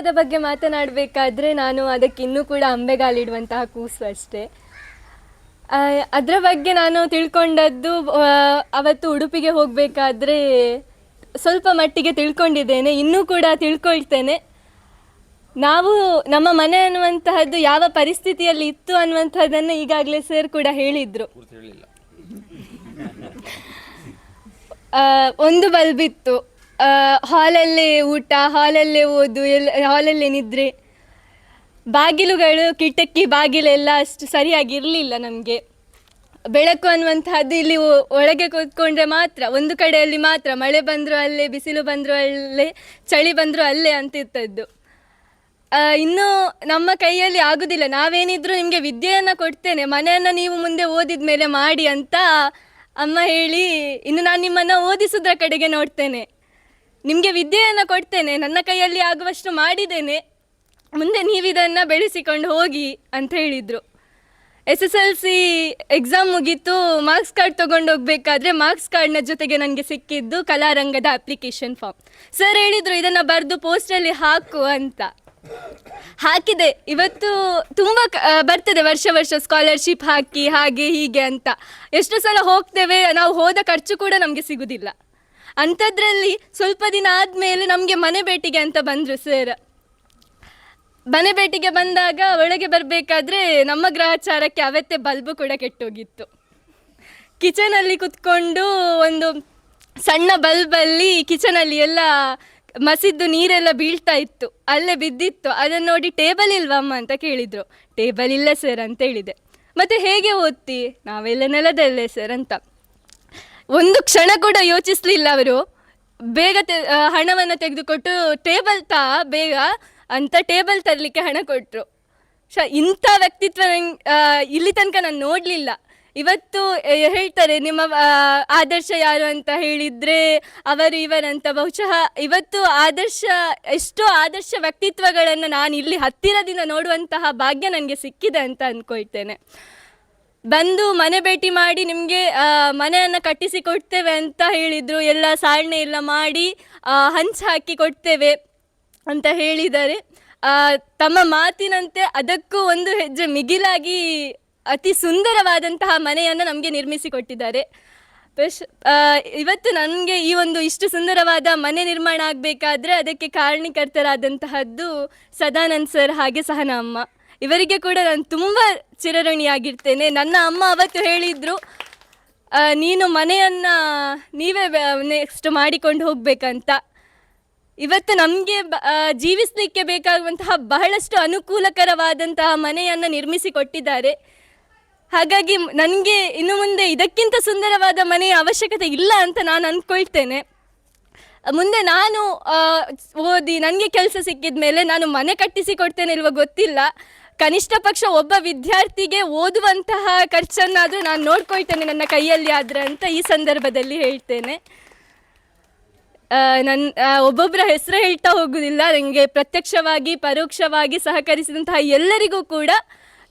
ಪುಸ್ತಕದ ಬಗ್ಗೆ ಮಾತನಾಡಬೇಕಾದ್ರೆ ನಾನು ಅದಕ್ಕೆ ಇನ್ನೂ ಕೂಡ ಅಂಬೆಗಾಲಿಡುವಂತಹ ಕೂಸು ಅಷ್ಟೇ. ಅದರ ಬಗ್ಗೆ ನಾನು ತಿಳ್ಕೊಂಡದ್ದು ಅವತ್ತು ಉಡುಪಿಗೆ ಹೋಗಬೇಕಾದ್ರೆ ಸ್ವಲ್ಪ ಮಟ್ಟಿಗೆ ತಿಳ್ಕೊಂಡಿದ್ದೇನೆ, ಇನ್ನೂ ಕೂಡ ತಿಳ್ಕೊಳ್ತೇನೆ. ನಾವು ನಮ್ಮ ಮನೆ ಅನ್ನುವಂತಹದ್ದು ಯಾವ ಪರಿಸ್ಥಿತಿಯಲ್ಲಿ ಇತ್ತು ಅನ್ನುವಂಥದ್ದನ್ನು ಈಗಾಗಲೇ ಸರ್ ಕೂಡ ಹೇಳಿದರು. ಒಂದು ಬಲ್ಬ್ ಇತ್ತು, ಹಾಲಲ್ಲೇ ಊಟ, ಹಾಲಲ್ಲೇ ಓದು, ಹಾಲಲ್ಲೇ ನಿದ್ರೆ. ಬಾಗಿಲುಗಳು, ಕಿಟಕಿ ಬಾಗಿಲೆಲ್ಲ ಅಷ್ಟು ಸರಿಯಾಗಿರಲಿಲ್ಲ. ನಮಗೆ ಬೆಳಕು ಅನ್ನುವಂತಹದ್ದು ಇಲ್ಲಿ ಒಳಗೆ ಕೂತ್ಕೊಂಡ್ರೆ ಮಾತ್ರ, ಒಂದು ಕಡೆಯಲ್ಲಿ ಮಾತ್ರ, ಮಳೆ ಬಂದರೂ ಅಲ್ಲೇ, ಬಿಸಿಲು ಬಂದರೂ ಅಲ್ಲೇ, ಚಳಿ ಬಂದರೂ ಅಲ್ಲೇ ಅಂತಿರ್ತದ್ದು. ಇನ್ನೂ ನಮ್ಮ ಕೈಯಲ್ಲಿ ಆಗುದಿಲ್ಲ. ನಾವೇನಿದ್ರು ನಿಮಗೆ ವಿದ್ಯೆಯನ್ನು ಕೊಡ್ತೇನೆ, ಮನೆಯನ್ನು ನೀವು ಮುಂದೆ ಓದಿದ ಮೇಲೆ ಮಾಡಿ ಅಂತ ಅಮ್ಮ ಹೇಳಿ, ಇನ್ನು ನಾನು ನಿಮ್ಮನ್ನು ಓದಿಸೋದ್ರ ಕಡೆಗೆ ನೋಡ್ತೇನೆ, ನಿಮಗೆ ವಿದ್ಯೆಯನ್ನು ಕೊಡ್ತೇನೆ, ನನ್ನ ಕೈಯಲ್ಲಿ ಆಗುವಷ್ಟು ಮಾಡಿದ್ದೇನೆ, ಮುಂದೆ ನೀವಿದನ್ನು ಬೆಳೆಸಿಕೊಂಡು ಹೋಗಿ ಅಂತ ಹೇಳಿದರು. SSLC ಎಕ್ಸಾಮ್ ಮುಗೀತು, ಮಾರ್ಕ್ಸ್ ಕಾರ್ಡ್ ತೊಗೊಂಡು ಹೋಗಬೇಕಾದ್ರೆ ಮಾರ್ಕ್ಸ್ ಕಾರ್ಡ್ನ ಜೊತೆಗೆ ನನಗೆ ಸಿಕ್ಕಿದ್ದು ಕಲಾರಂಗದ ಅಪ್ಲಿಕೇಶನ್ ಫಾರ್ಮ್. ಸರ್ ಹೇಳಿದರು ಇದನ್ನು ಬರೆದು ಪೋಸ್ಟಲ್ಲಿ ಹಾಕು ಅಂತ. ಹಾಕಿದೆ. ಇವತ್ತು ತುಂಬ ಬರ್ತದೆ ವರ್ಷ ವರ್ಷ ಸ್ಕಾಲರ್ಶಿಪ್ ಹಾಕಿ ಹಾಗೆ ಹೀಗೆ ಅಂತ. ಎಷ್ಟು ಸಲ ಹೋಗ್ತೇವೆ, ನಾವು ಹೋದ ಖರ್ಚು ಕೂಡ ನಮಗೆ ಸಿಗುವುದಿಲ್ಲ. ಅಂಥದ್ರಲ್ಲಿ ಸ್ವಲ್ಪ ದಿನ ಆದಮೇಲೆ ನಮಗೆ ಮನೆ ಭೇಟಿಗೆ ಅಂತ ಬಂದರು ಸರ್. ಮನೆ ಭೇಟಿಗೆ ಬಂದಾಗ ಒಳಗೆ ಬರಬೇಕಾದ್ರೆ ನಮ್ಮ ಗ್ರಹಚಾರಕ್ಕೆ ಅವತ್ತೇ ಬಲ್ಬು ಕೂಡ ಕೆಟ್ಟೋಗಿತ್ತು. ಕಿಚನಲ್ಲಿ ಕುತ್ಕೊಂಡು ಒಂದು ಸಣ್ಣ ಬಲ್ಬಲ್ಲಿ ಕಿಚನಲ್ಲಿ ಎಲ್ಲ ಮಸಿದ್ದು ನೀರೆಲ್ಲ ಬೀಳ್ತಾ ಇತ್ತು, ಅಲ್ಲೇ ಬಿದ್ದಿತ್ತು. ಅದನ್ನು ನೋಡಿ ಟೇಬಲ್ ಇಲ್ವಮ್ಮ ಅಂತ ಕೇಳಿದರು. ಟೇಬಲ್ ಇಲ್ಲ ಸರ್ ಅಂತ ಹೇಳಿದೆ. ಮತ್ತು ಹೇಗೆ ಓದ್ತಿ? ನಾವೆಲ್ಲ ನೆಲದಲ್ಲೇ ಸರ್ ಅಂತ. ಒಂದು ಕ್ಷಣ ಕೂಡ ಯೋಚಿಸಲಿಲ್ಲ ಅವರು. ಬೇಗ ಹಣವನ್ನು ತೆಗೆದುಕೊಟ್ಟು ಟೇಬಲ್ ಬೇಗ ಅಂತ ಟೇಬಲ್ ತರಲಿಕ್ಕೆ ಹಣ ಕೊಟ್ಟರು. ಇಂಥ ವ್ಯಕ್ತಿತ್ವ ಇಲ್ಲಿ ತನಕ ನಾನು ನೋಡಲಿಲ್ಲ. ಇವತ್ತು ಹೇಳ್ತಾರೆ ನಿಮ್ಮ ಆದರ್ಶ ಯಾರು ಅಂತ ಹೇಳಿದರೆ ಅವರು ಇವರಂತ. ಬಹುಶಃ ಇವತ್ತು ಎಷ್ಟೋ ಆದರ್ಶ ವ್ಯಕ್ತಿತ್ವಗಳನ್ನು ನಾನು ಇಲ್ಲಿ ಹತ್ತಿರದಿಂದ ನೋಡುವಂತಹ ಭಾಗ್ಯ ನನಗೆ ಸಿಕ್ಕಿದೆ ಅಂತ ಅಂದ್ಕೊಳ್ತೇನೆ. ಬಂದು ಮನೆ ಭೇಟಿ ಮಾಡಿ ನಿಮಗೆ ಮನೆಯನ್ನು ಕಟ್ಟಿಸಿ ಕೊಡ್ತೇವೆ ಅಂತ ಹೇಳಿದರು. ಎಲ್ಲ ಸಾರಣೆ ಎಲ್ಲ ಮಾಡಿ ಹಂಚು ಹಾಕಿ ಕೊಡ್ತೇವೆ ಅಂತ ಹೇಳಿದ್ದಾರೆ. ತಮ್ಮ ಮಾತಿನಂತೆ ಅದಕ್ಕೂ ಒಂದು ಹೆಜ್ಜೆ ಮಿಗಿಲಾಗಿ ಅತಿ ಸುಂದರವಾದಂತಹ ಮನೆಯನ್ನು ನಮಗೆ ನಿರ್ಮಿಸಿಕೊಟ್ಟಿದ್ದಾರೆ. ಇವತ್ತು ನನಗೆ ಈ ಒಂದು ಇಷ್ಟು ಸುಂದರವಾದ ಮನೆ ನಿರ್ಮಾಣ ಆಗಬೇಕಾದ್ರೆ ಅದಕ್ಕೆ ಕಾರಣೀಕರ್ತರಾದಂತಹದ್ದು ಸದಾನಂದ್ ಸರ್ ಹಾಗೆ ಸಹನಾ ಅಮ್ಮ. ಇವರಿಗೆ ಕೂಡ ನಾನು ತುಂಬ ಚಿರಋಣಿಯಾಗಿರ್ತೇನೆ. ನನ್ನ ಅಮ್ಮ ಅವತ್ತು ಹೇಳಿದರು, ನೀನು ಮನೆಯನ್ನು ನೀವೇ ನೆಕ್ಸ್ಟ್ ಮಾಡಿಕೊಂಡು ಹೋಗಬೇಕಂತ. ಇವತ್ತು ನಮಗೆ ಜೀವಿಸಲಿಕ್ಕೆ ಬೇಕಾಗುವಂತಹ ಬಹಳಷ್ಟು ಅನುಕೂಲಕರವಾದಂತಹ ಮನೆಯನ್ನು ನಿರ್ಮಿಸಿಕೊಟ್ಟಿದ್ದಾರೆ. ಹಾಗಾಗಿ ನನಗೆ ಇನ್ನು ಮುಂದೆ ಇದಕ್ಕಿಂತ ಸುಂದರವಾದ ಮನೆಯ ಅವಶ್ಯಕತೆ ಇಲ್ಲ ಅಂತ ನಾನು ಅಂದ್ಕೊಳ್ತೇನೆ. ಮುಂದೆ ನಾನು ಓದಿ ನನಗೆ ಕೆಲಸ ಸಿಕ್ಕಿದ ಮೇಲೆ ನಾನು ಮನೆ ಕಟ್ಟಿಸಿ ಕೊಡ್ತೇನೆ ಇಲ್ವ ಗೊತ್ತಿಲ್ಲ, ಕನಿಷ್ಠ ಪಕ್ಷ ಒಬ್ಬ ವಿದ್ಯಾರ್ಥಿಗೆ ಓದುವಂತಹ ಖರ್ಚನ್ನಾದರೂ ನಾನು ನೋಡ್ಕೊಳ್ತೇನೆ ನನ್ನ ಕೈಯಲ್ಲಿ ಆದರೆ ಅಂತ ಈ ಸಂದರ್ಭದಲ್ಲಿ ಹೇಳ್ತೇನೆ. ಒಬ್ಬೊಬ್ಬರ ಹೆಸರು ಹೇಳ್ತಾ ಹೋಗುವುದಿಲ್ಲ. ನನಗೆ ಪ್ರತ್ಯಕ್ಷವಾಗಿ ಪರೋಕ್ಷವಾಗಿ ಸಹಕರಿಸಿದಂತಹ ಎಲ್ಲರಿಗೂ ಕೂಡ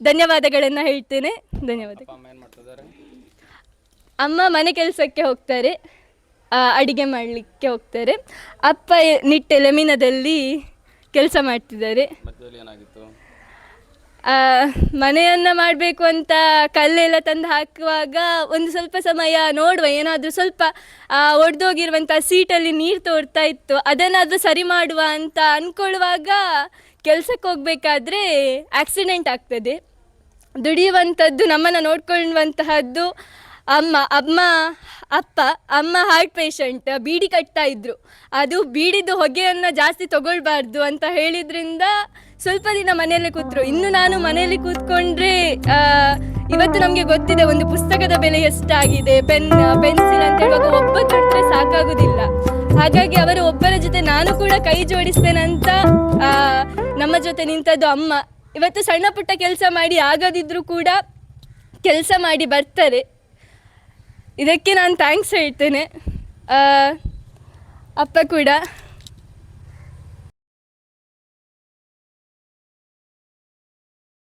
ಧನ್ಯವಾದಗಳನ್ನು ಹೇಳ್ತೇನೆ. ಧನ್ಯವಾದ. ಅಮ್ಮ ಮನೆ ಕೆಲಸಕ್ಕೆ ಹೋಗ್ತಾರೆ, ಅಡಿಗೆ ಮಾಡಲಿಕ್ಕೆ ಹೋಗ್ತಾರೆ. ಅಪ್ಪ ನಿಟ್ಟೆ ಲೆಮಿನದಲ್ಲಿ ಕೆಲಸ ಮಾಡ್ತಿದ್ದಾರೆ. ಮನೆಯನ್ನು ಮಾಡಬೇಕು ಅಂತ ಕಲ್ಲೆಲ್ಲ ತಂದು ಹಾಕುವಾಗ ಒಂದು ಸ್ವಲ್ಪ ಸಮಯ ನೋಡುವ, ಏನಾದರೂ ಸ್ವಲ್ಪ ಒಡೆದೋಗಿರುವಂಥ ಸೀಟಲ್ಲಿ ನೀರು ತೋರ್ತಾ ಇತ್ತು, ಅದನ್ನಾದರೂ ಸರಿ ಮಾಡುವ ಅಂತ ಅಂದ್ಕೊಳ್ಳುವಾಗ ಕೆಲಸಕ್ಕೆ ಹೋಗಬೇಕಾದ್ರೆ ಆಕ್ಸಿಡೆಂಟ್ ಆಗ್ತದೆ. ದುಡಿಯುವಂಥದ್ದು, ನಮ್ಮನ್ನು ನೋಡ್ಕೊಳ್ಳುವಂತಹದ್ದು ಅಮ್ಮ ಹಾರ್ಟ್ ಪೇಷಂಟ್, ಬೀಡಿ ಕಟ್ತಾ ಇದ್ರು. ಅದು ಬೀಡಿದು ಹೊಗೆಯನ್ನು ಜಾಸ್ತಿ ತಗೊಳ್ಬಾರ್ದು ಅಂತ ಹೇಳಿದ್ರಿಂದ ಸ್ವಲ್ಪ ದಿನ ಮನೆಯಲ್ಲೇ ಕೂತ್ರು. ಇನ್ನು ನಾನು ಮನೆಯಲ್ಲಿ ಕೂತ್ಕೊಂಡ್ರೆ ಇವತ್ತು ನಮಗೆ ಗೊತ್ತಿದೆ ಒಂದು ಪುಸ್ತಕದ ಬೆಲೆ ಎಷ್ಟಾಗಿದೆ, ಪೆನ್ಸಿಲ್ ಅಂತ ಹೇಳುವಾಗ ಒಬ್ಬ ದುಡಿದ್ರೆ ಸಾಕಾಗುವುದಿಲ್ಲ. ಹಾಗಾಗಿ ಅವರು ಒಬ್ಬರ ಜೊತೆ ನಾನು ಕೂಡ ಕೈ ಜೋಡಿಸ್ತೇನೆ ಅಂತ ನಮ್ಮ ಜೊತೆ ನಿಂತದ್ದು ಅಮ್ಮ. ಇವತ್ತು ಸಣ್ಣ ಪುಟ್ಟ ಕೆಲಸ ಮಾಡಿ ಆಗದಿದ್ರೂ ಕೂಡ ಕೆಲಸ ಮಾಡಿ ಬರ್ತಾರೆ. ಇದಕ್ಕೆ ನಾನು ಥ್ಯಾಂಕ್ಸ್ ಹೇಳ್ತೇನೆ. ಅಪ್ಪ ಕೂಡ